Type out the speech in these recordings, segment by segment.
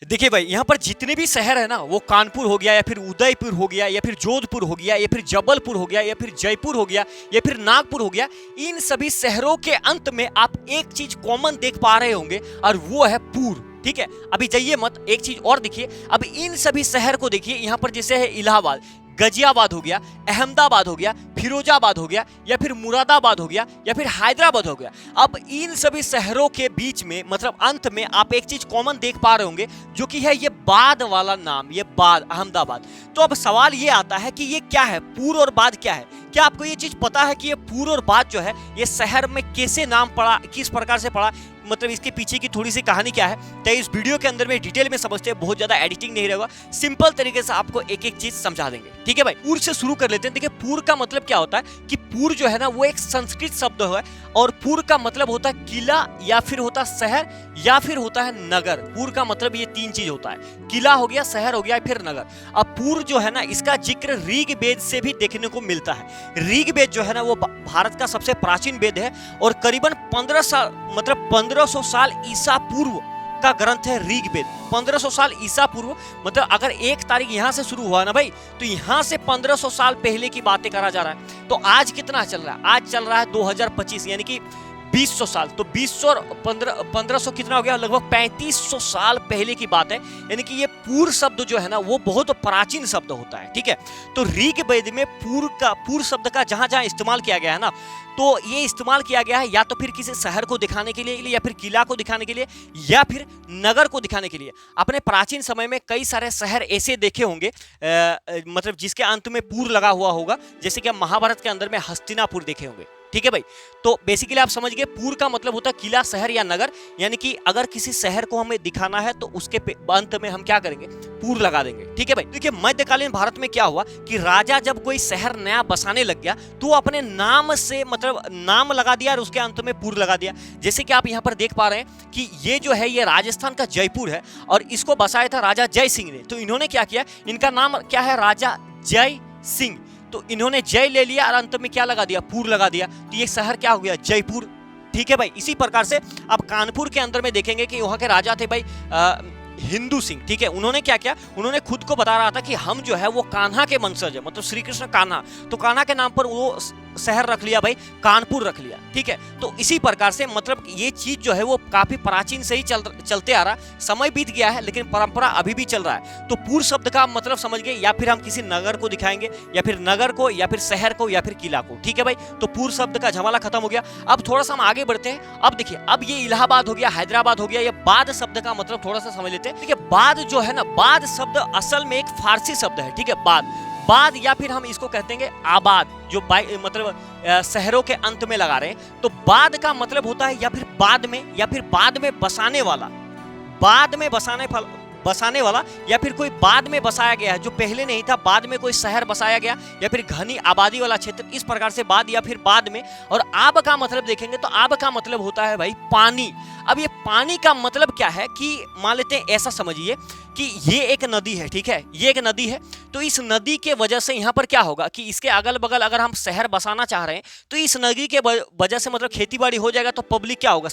देखिए भाई, यहाँ पर जितने भी शहर है ना, वो कानपुर हो गया या फिर उदयपुर हो गया या फिर जोधपुर हो गया या फिर जबलपुर हो गया या फिर जयपुर हो गया या फिर नागपुर हो गया, इन सभी शहरों के अंत में आप एक चीज कॉमन देख पा रहे होंगे और वो है पुर। ठीक है, अभी जाइए मत, एक चीज और देखिए। अब इन सभी शहर को देखिए, यहाँ पर जैसे है इलाहाबाद, गाजियाबाद हो गया, अहमदाबाद हो गया, फिरोजाबाद हो गया या फिर मुरादाबाद हो गया या फिर हैदराबाद हो गया। अब इन सभी शहरों के बीच में मतलब अंत में आप एक चीज कॉमन देख पा रहे होंगे, जो कि है ये बाद वाला नाम, ये बाद, अहमदाबाद। तो अब सवाल ये आता है कि ये क्या है, पूर्व और बाद क्या है? क्या आपको ये चीज पता है कि ये पूर्व और बाद जो है ये शहर में कैसे नाम पड़ा, किस प्रकार से पड़ा, मतलब इसके पीछे की थोड़ी सी कहानी क्या है? तो इस वीडियो के अंदर में डिटेल में समझते हैं, बहुत ज्यादा एडिटिंग नहीं रहेगा, सिंपल तरीके से आपको एक एक चीज समझा देंगे। ठीक है भाई, पूर्व से शुरू कर लेते हैं। देखिए, पूर्व का मतलब क्या होता है कि पूर्व जो है ना वो एक संस्कृत शब्द है और पूर्व का मतलब होता है किला या फिर होता है शहर या फिर होता है नगर। पूर्व का मतलब ये तीन चीज होता है, किला हो गया, शहर हो गया, फिर नगर। अब पूर्व जो है ना इसका जिक्र ऋग्वेद से भी देखने को मिलता है। ऋग्वेद जो है ना वो भारत का सबसे प्राचीन वेद है और करीबन 1500 साल ईसा पूर्व का ग्रंथ है ऋग्वेद। 1500 साल ईसा पूर्व मतलब अगर 1 तारीख यहां से शुरू हुआ ना भाई, तो यहां से 1500 साल पहले की बातें करा जा रहा है। तो आज कितना चल रहा है? आज चल रहा है 2025, यानी कि 2000 साल। तो 2000 और 1500 कितना हो गया? लगभग 3500 साल पहले की बात है। यानी कि ये पूर्व शब्द जो है ना वो बहुत प्राचीन शब्द होता है। ठीक है, तो ऋग्वेद में पूर्व शब्द का जहां जहां इस्तेमाल किया गया है ना, तो ये इस्तेमाल किया गया है या तो फिर किसी शहर को दिखाने के लिए या फिर किला को दिखाने के लिए या फिर नगर को दिखाने के लिए। अपने प्राचीन समय में कई सारे शहर ऐसे देखे होंगे मतलब जिसके अंत में पूर्व लगा हुआ होगा, जैसे कि महाभारत के अंदर में हस्तिनापुर देखे होंगे। ठीक है भाई, तो बेसिकली आप समझ गए पूर्व का मतलब होता है किला, शहर या नगर। यानी कि अगर किसी शहर को हमें दिखाना है तो उसके अंत में हम क्या करेंगे? पूर्व लगा देंगे। ठीक है भाई, देखिए मध्यकालीन भारत में क्या हुआ कि राजा जब कोई शहर नया बसाने लग गया तो अपने नाम से मतलब नाम लगा दिया और उसके अंत में पूर्व लगा दिया। जैसे कि आप यहाँ पर देख पा रहे हैं कि ये जो है ये राजस्थान का जयपुर है और इसको बसाया था राजा जय सिंह ने। तो इन्होंने क्या किया, इनका नाम क्या है? राजा जय सिंह। तो इन्होंने जय ले लिया और अंत में क्या लगा दिया? पूर्व लगा दिया। तो ये शहर क्या हो गया? जयपुर। ठीक है भाई, इसी प्रकार से आप कानपुर के अंदर में देखेंगे कि वहां के राजा थे भाई हिंदू सिंह। ठीक है, उन्होंने क्या किया? उन्होंने खुद को बता रहा था कि हम जो है वो कान्हा के वंशज है, मतलब श्री कृष्ण कान्हा। तो कान्हा के नाम पर वो शहर रख लिया भाई, कानपुर रख लिया। ठीक है, तो इसी प्रकार से मतलब ये चीज जो है वो काफी प्राचीन से ही चलते आ रहा। समय बीत गया है लेकिन परंपरा अभी भी चल रहा है। तो पूर्व शब्द का मतलब समझ गए, या फिर हम किसी नगर को दिखाएंगे या फिर नगर को या फिर शहर को या फिर किला को। ठीक है भाई, तो पूर्व शब्द का झमेला खत्म हो गया। अब थोड़ा सा हम आगे बढ़ते हैं। अब देखिए, अब ये इलाहाबाद हो गया, हैदराबाद हो गया, ये बाद शब्द का मतलब थोड़ा सा समझ लेते हैं। देखिए, बाद जो है ना, बाद शब्द असल में एक फारसी शब्द है। ठीक है, बाद या फिर हम इसको कहते हैं आबाद, जो मतलब शहरों के अंत में लगा रहे हैं। तो बाद का मतलब होता है या फिर बाद में या फिर बाद में बसाने वाला, बाद में बसाने वाला या फिर कोई बाद में बसाया गया है जो पहले नहीं था, बाद में कोई शहर बसाया गया या फिर घनी आबादी वाला क्षेत्र, इस प्रकार से बाद या फिर बाद में। और आब का मतलब देखेंगे तो आब का मतलब होता है भाई पानी। अब ये पानी का मतलब क्या है कि मान लेते हैं, ऐसा समझिए कि ये एक नदी है। ठीक है, ये एक नदी है, तो इस नदी के वजह से यहाँ पर क्या होगा कि इसके अगल बगल अगर हम शहर बसाना चाह रहे हैं तो इस नदी के वजह से मतलब खेती बाड़ी हो जाएगा, तो पब्लिक क्या होगा?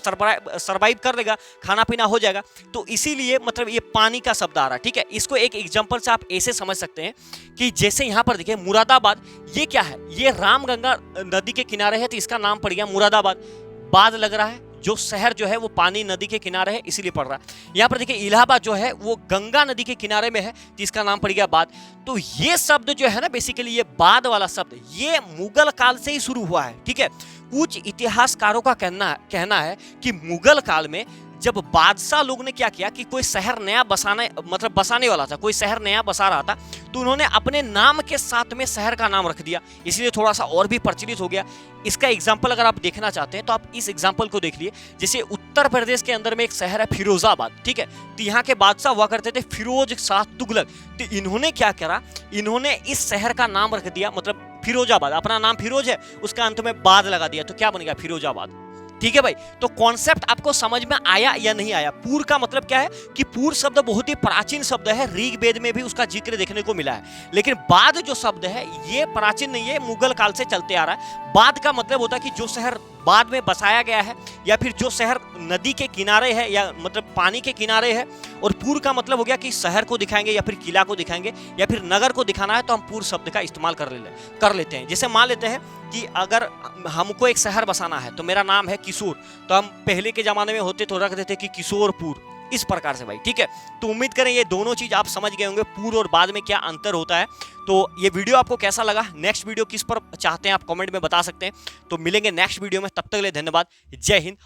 सरवाइव कर लेगा, खाना पीना हो जाएगा। तो इसीलिए मतलब ये पानी का शब्द आ रहा है। ठीक है, इसको एक एग्जांपल से आप ऐसे समझ सकते हैं कि जैसे यहाँ पर देखिए मुरादाबाद, ये क्या है? ये रामगंगा नदी के किनारे है तो इसका नाम पड़ गया मुरादाबाद। बाद लग रहा है, जो शहर जो है वो पानी नदी के किनारे है इसीलिए पड़ रहा है। यहाँ पर देखिए इलाहाबाद जो है वो गंगा नदी के किनारे में है तो इसका नाम पड़ गया बाद। तो ये शब्द जो है ना बेसिकली ये बाद वाला शब्द ये मुगल काल से ही शुरू हुआ है। ठीक है, कुछ इतिहासकारों का कहना है कि मुगल काल में जब बादशाह लोग ने क्या किया कि कोई शहर नया बसाने वाला था, कोई शहर नया बसा रहा था, तो उन्होंने अपने नाम के साथ में शहर का नाम रख दिया, इसलिए थोड़ा सा और भी प्रचलित हो गया। इसका एग्जाम्पल अगर आप देखना चाहते हैं तो आप इस एग्जाम्पल को देख लिए। जैसे उत्तर प्रदेश के अंदर में एक शहर है फिरोजाबाद। ठीक है, तो यहाँ के बादशाह हुआ करते थे फिरोज शाह तुगलक। तो इन्होंने क्या करा, इन्होंने इस शहर का नाम रख दिया, मतलब फिरोजाबाद, अपना नाम फिरोज है, उसका अंत में बाद लगा दिया, तो क्या बन गया? फिरोजाबाद। ठीक है भाई, तो कॉन्सेप्ट आपको समझ में आया या नहीं आया? पूर्व का मतलब क्या है कि पूर्व शब्द बहुत ही प्राचीन शब्द है, ऋग्वेद में भी उसका जिक्र देखने को मिला है। लेकिन बाद जो शब्द है ये प्राचीन नहीं है, मुगल काल से चलते आ रहा है। बाद का मतलब होता है कि जो शहर बाद में बसाया गया है, या फिर जो शहर नदी के किनारे है या मतलब पानी के किनारे है। और पुर का मतलब हो गया कि शहर को दिखाएंगे या फिर किला को दिखाएंगे या फिर नगर को दिखाना है तो हम पुर शब्द का इस्तेमाल कर लेते हैं। जैसे मान लेते हैं कि अगर हमको एक शहर बसाना है तो मेरा नाम है किशोर, तो हम पहले के जमाने में होते तो रख देते कि किशोरपुर, इस प्रकार से भाई, ठीक है। तो उम्मीद करें ये दोनों चीज आप समझ गए होंगे, पूर्व और बाद में क्या अंतर होता है। तो ये वीडियो आपको कैसा लगा, नेक्स्ट वीडियो किस पर चाहते हैं आप कमेंट में बता सकते हैं। तो मिलेंगे नेक्स्ट वीडियो में, तब तक के लिए धन्यवाद, जय हिंद।